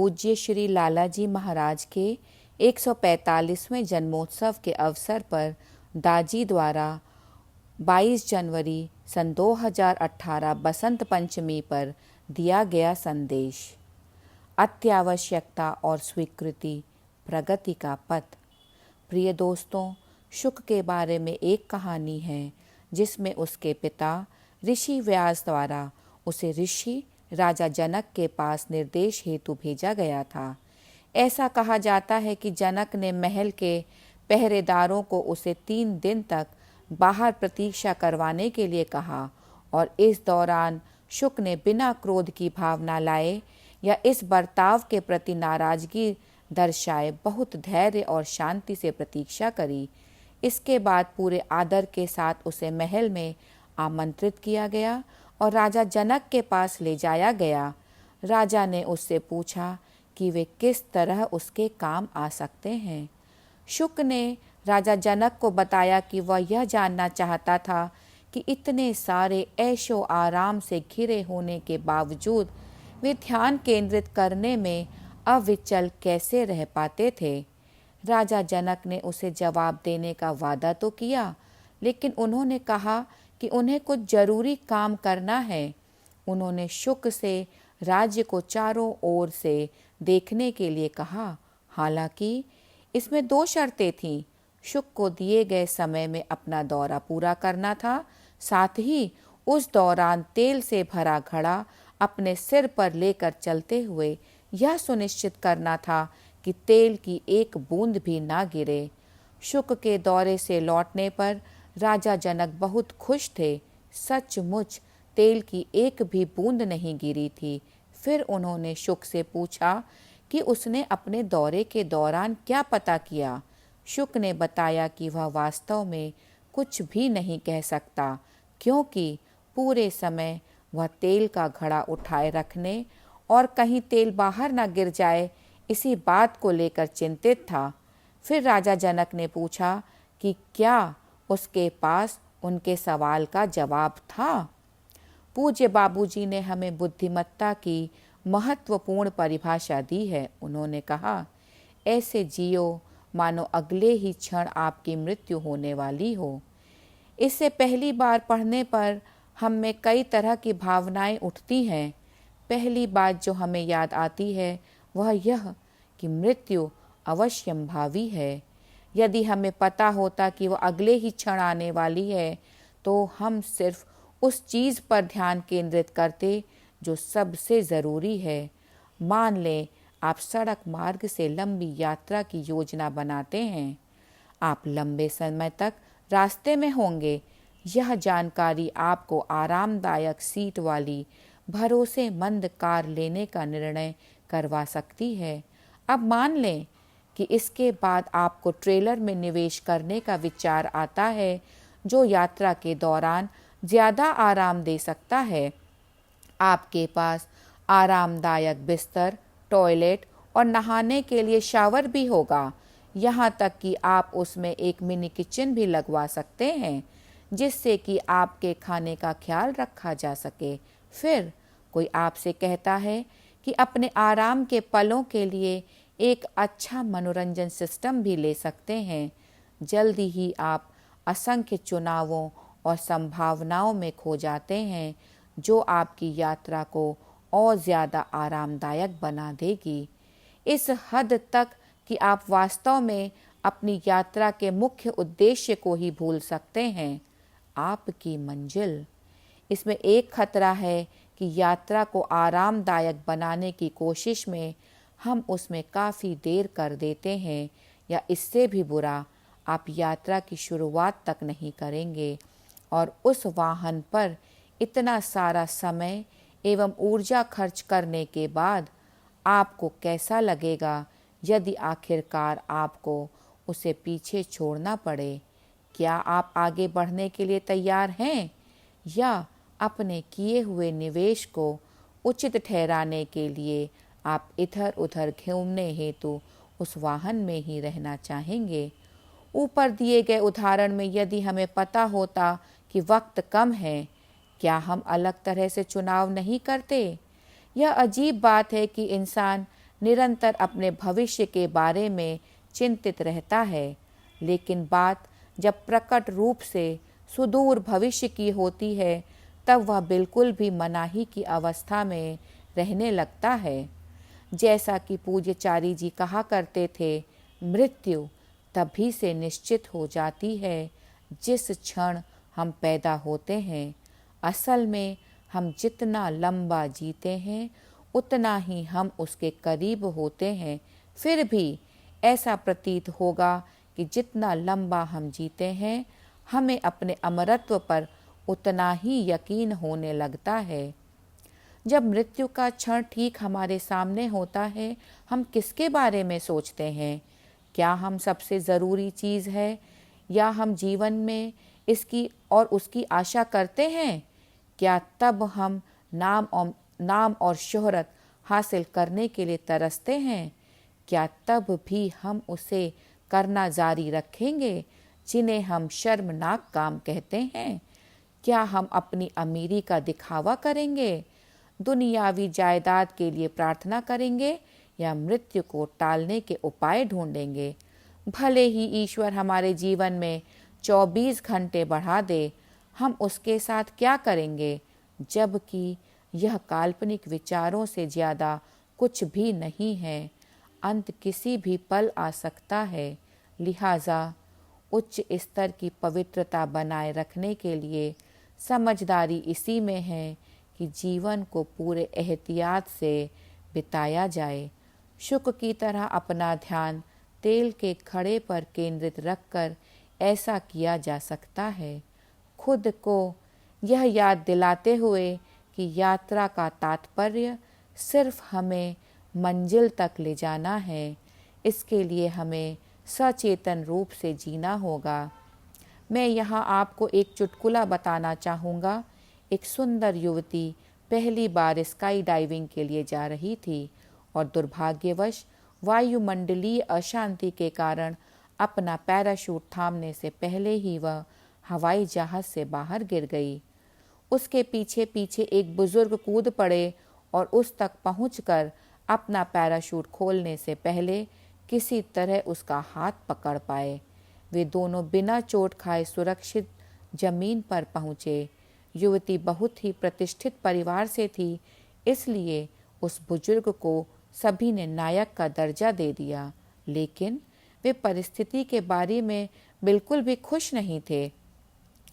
पूज्य श्री लालाजी महाराज के 145वें जन्मोत्सव के अवसर पर दाजी द्वारा 22 जनवरी सन 2018 बसंत पंचमी पर दिया गया संदेश। अत्यावश्यकता और स्वीकृति, प्रगति का पथ। प्रिय दोस्तों, शुक के बारे में एक कहानी है जिसमें उसके पिता ऋषि व्यास द्वारा उसे ऋषि राजा जनक के पास निर्देश हेतु भेजा गया था। ऐसा कहा जाता है कि जनक ने महल के पहरेदारों को उसे 3 दिन तक बाहर प्रतीक्षा करवाने के लिए कहा और इस दौरान शुक ने बिना क्रोध की भावना लाए या इस बर्ताव के प्रति नाराजगी दर्शाए बहुत धैर्य और शांति से प्रतीक्षा करी। इसके बाद पूरे आदर के साथ उसे महल में आमंत्रित किया गया और राजा जनक के पास ले जाया गया। राजा ने उससे पूछा कि वे किस तरह उसके काम आ सकते हैं। शुक ने राजा जनक को बताया कि वह यह जानना चाहता था कि इतने सारे ऐशो आराम से घिरे होने के बावजूद वे ध्यान केंद्रित करने में अविचल कैसे रह पाते थे। राजा जनक ने उसे जवाब देने का वादा तो किया, लेकिन उन्होंने कहा कि उन्हें कुछ जरूरी काम करना है। उन्होंने शुक से राज्य को चारों ओर से देखने के लिए कहा। हालांकि इसमें 2 शर्तें थीं। शुक को दिए गए समय में अपना दौरा पूरा करना था, साथ ही उस दौरान तेल से भरा घड़ा अपने सिर पर लेकर चलते हुए यह सुनिश्चित करना था कि तेल की एक बूंद भी ना गिरे। शुक के दौरे से लौटने पर राजा जनक बहुत खुश थे। सचमुच तेल की एक भी बूंद नहीं गिरी थी। फिर उन्होंने शुक से पूछा कि उसने अपने दौरे के दौरान क्या पता किया। शुक ने बताया कि वह वास्तव में कुछ भी नहीं कह सकता, क्योंकि पूरे समय वह तेल का घड़ा उठाए रखने और कहीं तेल बाहर न गिर जाए, इसी बात को लेकर चिंतित था। फिर राजा जनक ने पूछा कि क्या उसके पास उनके सवाल का जवाब था। पूज्य बाबूजी ने हमें बुद्धिमत्ता की महत्वपूर्ण परिभाषा दी है। उन्होंने कहा, ऐसे जियो मानो अगले ही क्षण आपकी मृत्यु होने वाली हो। इससे पहली बार पढ़ने पर हम में कई तरह की भावनाएं उठती हैं। पहली बात जो हमें याद आती है वह यह कि मृत्यु अवश्यंभावी है। यदि हमें पता होता कि वह अगले ही क्षण आने वाली है तो हम सिर्फ उस चीज़ पर ध्यान केंद्रित करते जो सबसे ज़रूरी है। मान लें आप सड़क मार्ग से लंबी यात्रा की योजना बनाते हैं। आप लंबे समय तक रास्ते में होंगे। यह जानकारी आपको आरामदायक सीट वाली भरोसेमंद कार लेने का निर्णय करवा सकती है। अब मान लें कि इसके बाद आपको ट्रेलर में निवेश करने का विचार आता है, जो यात्रा के दौरान ज़्यादा आराम दे सकता है। आपके पास आरामदायक बिस्तर, टॉयलेट और नहाने के लिए शावर भी होगा। यहाँ तक कि आप उसमें एक मिनी किचन भी लगवा सकते हैं, जिससे कि आपके खाने का ख्याल रखा जा सके। फिर कोई आपसे कहता है कि अपने आराम के पलों के लिए एक अच्छा मनोरंजन सिस्टम भी ले सकते हैं। जल्दी ही आप असंख्य चुनावों और संभावनाओं में खो जाते हैं, जो आपकी यात्रा को और ज़्यादा आरामदायक बना देगी, इस हद तक कि आप वास्तव में अपनी यात्रा के मुख्य उद्देश्य को ही भूल सकते हैं, आपकी मंजिल। इसमें एक खतरा है कि यात्रा को आरामदायक बनाने की कोशिश में हम उसमें काफ़ी देर कर देते हैं, या इससे भी बुरा, आप यात्रा की शुरुआत तक नहीं करेंगे और उस वाहन पर इतना सारा समय एवं ऊर्जा खर्च करने के बाद आपको कैसा लगेगा यदि आखिरकार आपको उसे पीछे छोड़ना पड़े। क्या आप आगे बढ़ने के लिए तैयार हैं, या अपने किए हुए निवेश को उचित ठहराने के लिए आप इधर उधर घूमने हेतु उस वाहन में ही रहना चाहेंगे। ऊपर दिए गए उदाहरण में यदि हमें पता होता कि वक्त कम है, क्या हम अलग तरह से चुनाव नहीं करते? यह अजीब बात है कि इंसान निरंतर अपने भविष्य के बारे में चिंतित रहता है, लेकिन बात जब प्रकट रूप से सुदूर भविष्य की होती है तब वह बिल्कुल भी मनाही की अवस्था में रहने लगता है। जैसा कि पूज्य चारी जी कहा करते थे, मृत्यु तभी से निश्चित हो जाती है जिस क्षण हम पैदा होते हैं। असल में हम जितना लंबा जीते हैं उतना ही हम उसके करीब होते हैं। फिर भी ऐसा प्रतीत होगा कि जितना लंबा हम जीते हैं हमें अपने अमरत्व पर उतना ही यकीन होने लगता है। जब मृत्यु का क्षण ठीक हमारे सामने होता है, हम किसके बारे में सोचते हैं? क्या हम सबसे ज़रूरी चीज़ है, या हम जीवन में इसकी और उसकी आशा करते हैं? क्या तब हम नाम और शोहरत हासिल करने के लिए तरसते हैं? क्या तब भी हम उसे करना जारी रखेंगे जिन्हें हम शर्मनाक काम कहते हैं? क्या हम अपनी अमीरी का दिखावा करेंगे, दुनियावी जायदाद के लिए प्रार्थना करेंगे, या मृत्यु को टालने के उपाय ढूंढेंगे? भले ही ईश्वर हमारे जीवन में 24 घंटे बढ़ा दे, हम उसके साथ क्या करेंगे, जबकि यह काल्पनिक विचारों से ज़्यादा कुछ भी नहीं है। अंत किसी भी पल आ सकता है। लिहाजा उच्च स्तर की पवित्रता बनाए रखने के लिए समझदारी इसी में है कि जीवन को पूरे एहतियात से बिताया जाए। शुक की तरह अपना ध्यान तेल के घड़े पर केंद्रित रखकर ऐसा किया जा सकता है, खुद को यह याद दिलाते हुए कि यात्रा का तात्पर्य सिर्फ हमें मंजिल तक ले जाना है। इसके लिए हमें सचेतन रूप से जीना होगा। मैं यहाँ आपको एक चुटकुला बताना चाहूँगा। एक सुंदर युवती पहली बार स्काई डाइविंग के लिए जा रही थी और दुर्भाग्यवश वायुमंडलीय अशांति के कारण अपना पैराशूट थामने से पहले ही वह हवाई जहाज़ से बाहर गिर गई। उसके पीछे पीछे एक बुजुर्ग कूद पड़े और उस तक पहुंचकर अपना पैराशूट खोलने से पहले किसी तरह उसका हाथ पकड़ पाए। वे दोनों बिना चोट खाए सुरक्षित जमीन पर पहुँचे। युवती बहुत ही प्रतिष्ठित परिवार से थी, इसलिए उस बुजुर्ग को सभी ने नायक का दर्जा दे दिया, लेकिन वे परिस्थिति के बारे में बिल्कुल भी खुश नहीं थे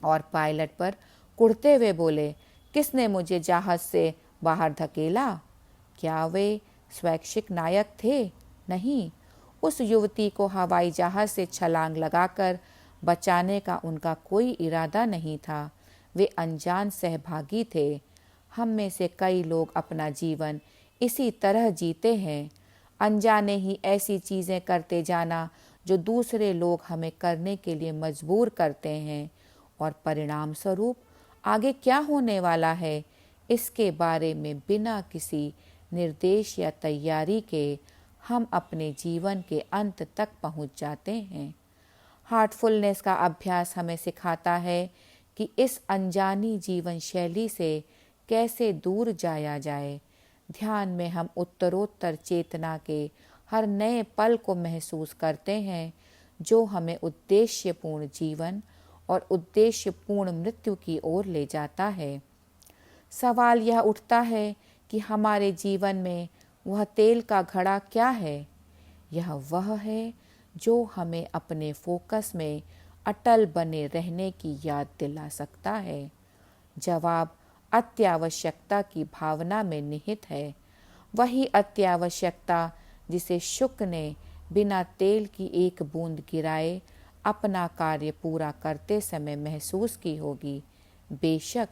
और पायलट पर कुढ़ते हुए बोले, किसने मुझे जहाज से बाहर धकेला? क्या वे स्वैच्छिक नायक थे? नहीं, उस युवती को हवाई जहाज से छलांग लगाकर बचाने का उनका कोई इरादा नहीं था। वे अनजान सहभागी थे। हम में से कई लोग अपना जीवन इसी तरह जीते हैं, अनजाने ही ऐसी चीज़ें करते जाना जो दूसरे लोग हमें करने के लिए मजबूर करते हैं, और परिणाम स्वरूप आगे क्या होने वाला है इसके बारे में बिना किसी निर्देश या तैयारी के हम अपने जीवन के अंत तक पहुंच जाते हैं। हार्टफुलनेस का अभ्यास हमें सिखाता है कि इस अनजानी जीवन शैली से कैसे दूर जाया जाए। ध्यान में हम उत्तरोत्तर चेतना के हर नए पल को महसूस करते हैं, जो हमें उद्देश्यपूर्ण जीवन और उद्देश्यपूर्ण मृत्यु की ओर ले जाता है। सवाल यह उठता है कि हमारे जीवन में वह तेल का घड़ा क्या है? यह वह है जो हमें अपने फोकस में अटल बने रहने की याद दिला सकता है। जवाब अत्यावश्यकता की भावना में निहित है। वही अत्यावश्यकता जिसे शुक ने बिना तेल की एक बूंद गिराए अपना कार्य पूरा करते समय महसूस की होगी। बेशक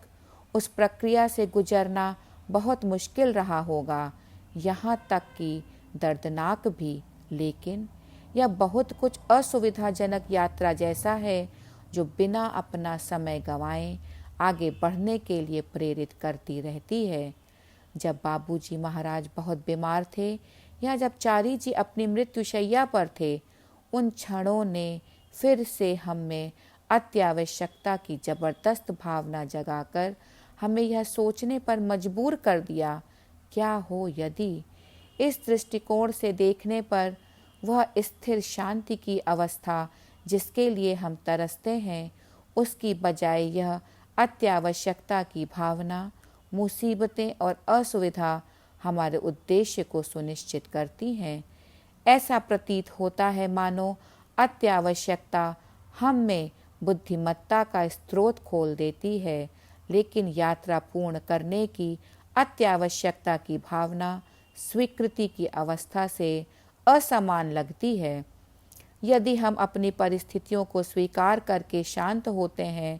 उस प्रक्रिया से गुजरना बहुत मुश्किल रहा होगा, यहाँ तक कि दर्दनाक भी, लेकिन यह बहुत कुछ असुविधाजनक यात्रा जैसा है जो बिना अपना समय गंवाए आगे बढ़ने के लिए प्रेरित करती रहती है। जब बाबूजी महाराज बहुत बीमार थे या जब चारी जी अपनी मृत्युशैया पर थे, उन क्षणों ने फिर से हम में अत्यावश्यकता की जबरदस्त भावना जगाकर हमें यह सोचने पर मजबूर कर दिया, क्या हो यदि इस दृष्टिकोण से देखने पर वह स्थिर शांति की अवस्था जिसके लिए हम तरसते हैं, उसकी बजाय यह अत्यावश्यकता की भावना, मुसीबतें और असुविधा हमारे उद्देश्य को सुनिश्चित करती हैं। ऐसा प्रतीत होता है मानो अत्यावश्यकता हम में बुद्धिमत्ता का स्रोत खोल देती है, लेकिन यात्रा पूर्ण करने की अत्यावश्यकता की भावना स्वीकृति की अवस्था से असमान लगती है। यदि हम अपनी परिस्थितियों को स्वीकार करके शांत होते हैं,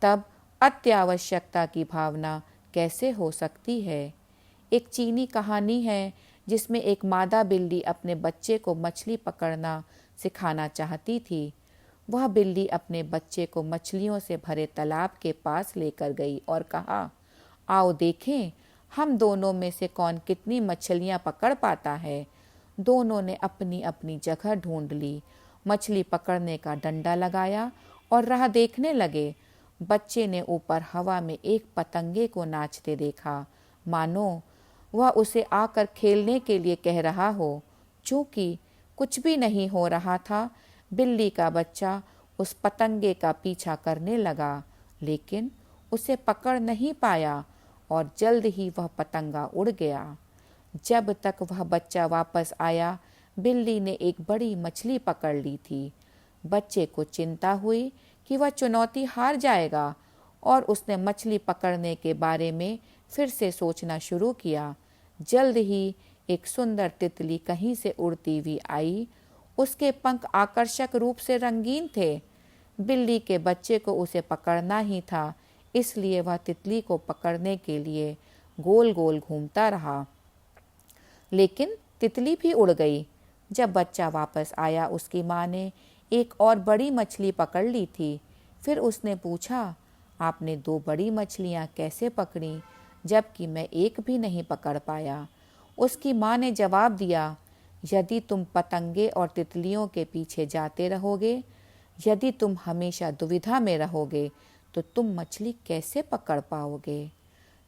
तब अत्यावश्यकता की भावना कैसे हो सकती है। एक चीनी कहानी है जिसमें एक मादा बिल्ली अपने बच्चे को मछली पकड़ना सिखाना चाहती थी। वह बिल्ली अपने बच्चे को मछलियों से भरे तालाब के पास लेकर गई और कहा, आओ देखें हम दोनों में से कौन कितनी मछलियां पकड़ पाता है। दोनों ने अपनी अपनी जगह ढूंढ ली, मछली पकड़ने का डंडा लगाया और राह देखने लगे। बच्चे ने ऊपर हवा में एक पतंगे को नाचते देखा, मानो वह उसे आकर खेलने के लिए कह रहा हो। चूंकि कुछ भी नहीं हो रहा था, बिल्ली का बच्चा उस पतंगे का पीछा करने लगा, लेकिन उसे पकड़ नहीं पाया और जल्द ही वह पतंगा उड़ गया। जब तक वह बच्चा वापस आया, बिल्ली ने एक बड़ी मछली पकड़ ली थी। बच्चे को चिंता हुई कि वह चुनौती हार जाएगा और उसने मछली पकड़ने के बारे में फिर से सोचना शुरू किया। जल्द ही एक सुंदर तितली कहीं से उड़ती हुई आई। उसके पंख आकर्षक रूप से रंगीन थे। बिल्ली के बच्चे को उसे पकड़ना ही था, इसलिए वह तितली को पकड़ने के लिए गोल गोल घूमता रहा, लेकिन तितली भी उड़ गई। जब बच्चा वापस आया, उसकी माँ ने एक और बड़ी मछली पकड़ ली थी। फिर उसने पूछा, आपने 2 बड़ी मछलियाँ कैसे पकड़ी, जबकि मैं एक भी नहीं पकड़ पाया। उसकी माँ ने जवाब दिया, यदि तुम पतंगे और तितलियों के पीछे जाते रहोगे, यदि तुम हमेशा दुविधा में रहोगे, तो तुम मछली कैसे पकड़ पाओगे।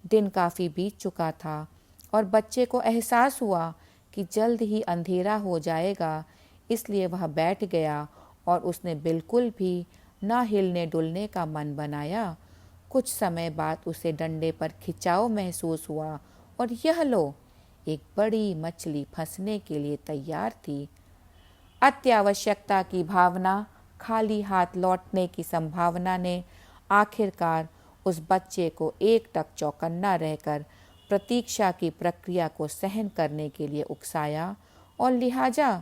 दिन काफ़ी बीत चुका था और बच्चे को एहसास हुआ कि जल्द ही अंधेरा हो जाएगा, इसलिए वह बैठ गया और उसने बिल्कुल भी ना हिलने डुलने का मन बनाया। कुछ समय बाद उसे डंडे पर खिंचाव महसूस हुआ और यह लो, एक बड़ी मछली फंसने के लिए तैयार थी। अत्यावश्यकता की भावना, खाली हाथ लौटने की संभावना ने आखिरकार उस बच्चे को एकटक चौकन्ना रहकर प्रतीक्षा की प्रक्रिया को सहन करने के लिए उकसाया और लिहाजा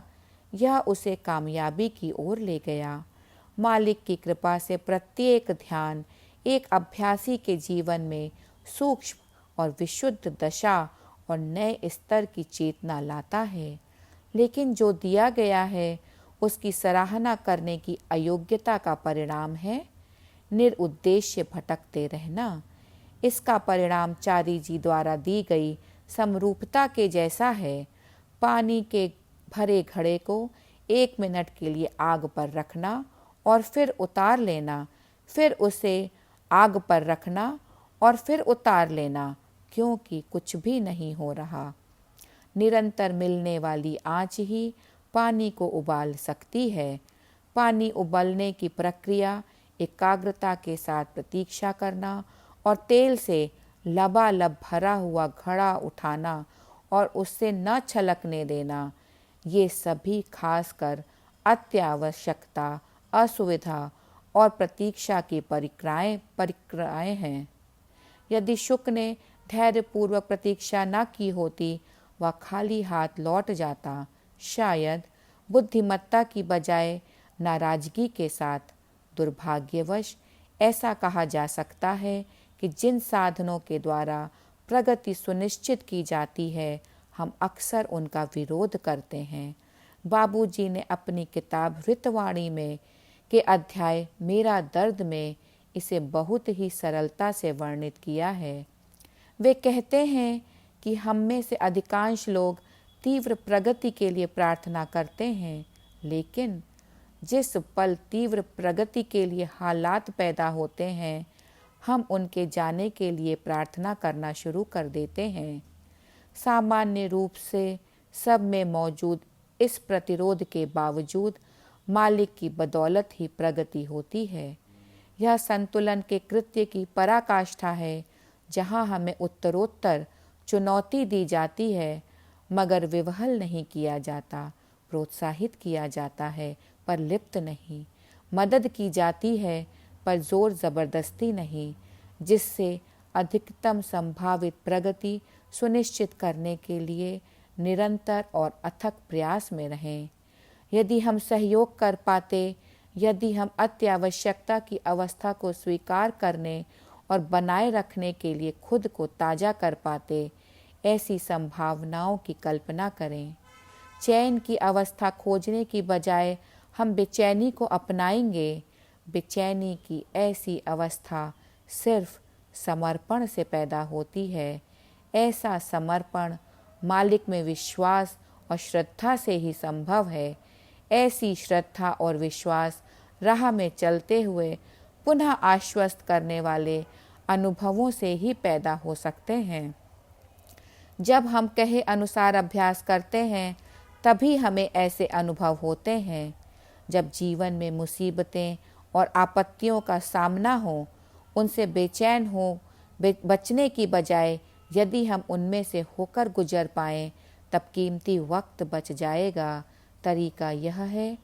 यह उसे कामयाबी की ओर ले गया। मालिक की कृपा से प्रत्येक ध्यान एक अभ्यासी के जीवन में सूक्ष्म और विशुद्ध दशा और नए स्तर की चेतना लाता है, लेकिन जो दिया गया है उसकी सराहना करने की अयोग्यता का परिणाम है निरुद्देश्य भटकते रहना। इसका परिणाम चारी जी द्वारा दी गई समरूपता के जैसा है। पानी के भरे घड़े को 1 मिनट के लिए आग पर रखना और फिर उतार लेना, फिर उसे आग पर रखना और फिर उतार लेना, क्योंकि कुछ भी नहीं हो रहा। निरंतर मिलने वाली आंच ही पानी को उबाल सकती है। पानी उबलने की प्रक्रिया एकाग्रता के साथ प्रतीक्षा करना और तेल से लबालब भरा हुआ घड़ा उठाना और उससे न छलकने देना, ये सभी खासकर अत्यावश्यकता, असुविधा और प्रतीक्षा की परिक्राएं हैं। यदि शुक ने धैर्यपूर्वक प्रतीक्षा न की होती, वह खाली हाथ लौट जाता, शायद बुद्धिमत्ता की बजाय नाराजगी के साथ। दुर्भाग्यवश ऐसा कहा जा सकता है कि जिन साधनों के द्वारा प्रगति सुनिश्चित की जाती है, हम अक्सर उनका विरोध करते हैं। बाबूजी ने अपनी किताब ऋतवाणी में के अध्याय मेरा दर्द में इसे बहुत ही सरलता से वर्णित किया है। वे कहते हैं कि हम में से अधिकांश लोग तीव्र प्रगति के लिए प्रार्थना करते हैं, लेकिन जिस पल तीव्र प्रगति के लिए हालात पैदा होते हैं, हम उनके जाने के लिए प्रार्थना करना शुरू कर देते हैं। सामान्य रूप से सब में मौजूद इस प्रतिरोध के बावजूद मालिक की बदौलत ही प्रगति होती है। यह संतुलन के कृत्य की पराकाष्ठा है, जहाँ हमें उत्तरोत्तर चुनौती दी जाती है, मगर विवहल नहीं किया जाता, प्रोत्साहित किया जाता है पर लिप्त नहीं, मदद की जाती है पर जोर ज़बरदस्ती नहीं, जिससे अधिकतम संभावित प्रगति सुनिश्चित करने के लिए निरंतर और अथक प्रयास में रहें। यदि हम सहयोग कर पाते, यदि हम अत्यावश्यकता की अवस्था को स्वीकार करने और बनाए रखने के लिए खुद को ताज़ा कर पाते, ऐसी संभावनाओं की कल्पना करें। चैन की अवस्था खोजने की बजाय हम बेचैनी को अपनाएंगे। बेचैनी की ऐसी अवस्था सिर्फ समर्पण से पैदा होती है। ऐसा समर्पण मालिक में विश्वास और श्रद्धा से ही संभव है। ऐसी श्रद्धा और विश्वास राह में चलते हुए पुनः आश्वस्त करने वाले अनुभवों से ही पैदा हो सकते हैं। जब हम कहे अनुसार अभ्यास करते हैं, तभी हमें ऐसे अनुभव होते हैं। जब जीवन में मुसीबतें और आपत्तियों का सामना हो, उनसे बेचैन हो बचने की बजाय यदि हम उनमें से होकर गुजर पाएं, तब कीमती वक्त बच जाएगा। तरीका यह है,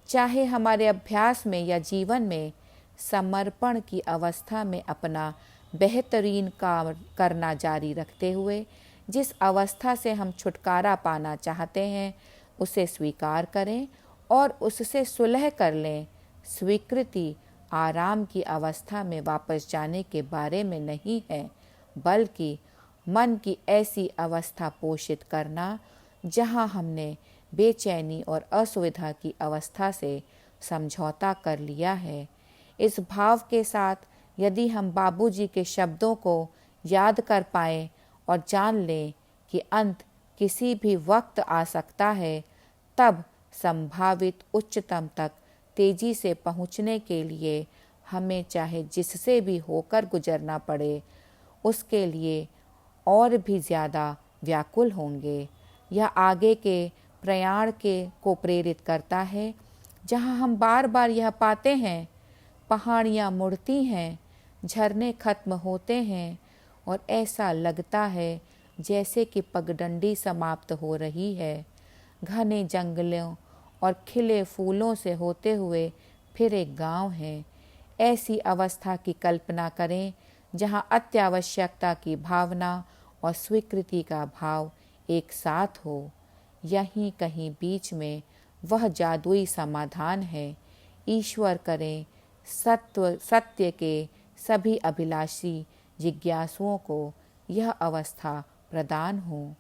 चाहे हमारे अभ्यास में या जीवन में, समर्पण की अवस्था में अपना बेहतरीन काम करना जारी रखते हुए जिस अवस्था से हम छुटकारा पाना चाहते हैं, उसे स्वीकार करें और उससे सुलह कर लें। स्वीकृति आराम की अवस्था में वापस जाने के बारे में नहीं है, बल्कि मन की ऐसी अवस्था पोषित करना जहां हमने बेचैनी और असुविधा की अवस्था से समझौता कर लिया है। इस भाव के साथ यदि हम बाबूजी के शब्दों को याद कर पाएं और जान लें कि अंत किसी भी वक्त आ सकता है, तब संभावित उच्चतम तक तेजी से पहुंचने के लिए हमें चाहे जिससे भी होकर गुजरना पड़े, उसके लिए और भी ज़्यादा व्याकुल होंगे। यह आगे के प्रयाण को प्रेरित करता है, जहाँ हम बार बार यह पाते हैं, पहाड़ियाँ मुड़ती हैं, झरने खत्म होते हैं और ऐसा लगता है जैसे कि पगडंडी समाप्त हो रही है। घने जंगलों और खिले फूलों से होते हुए फिर एक गांव है। ऐसी अवस्था की कल्पना करें जहां अत्यावश्यकता की भावना और स्वीकृति का भाव एक साथ हो। यहीं कहीं बीच में वह जादुई समाधान है। ईश्वर करें सत्य के सभी अभिलाषी जिज्ञासुओं को यह अवस्था प्रदान हो।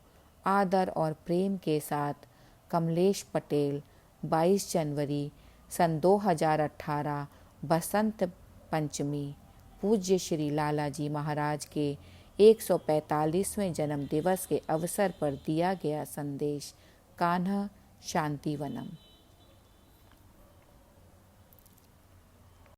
आदर और प्रेम के साथ कमलेश पटेल, 22 जनवरी सन 2018, बसंत पंचमी। पूज्य श्री लालाजी महाराज के 145वें जन्म दिवस के अवसर पर दिया गया संदेश। कान्हा शांतिवनम।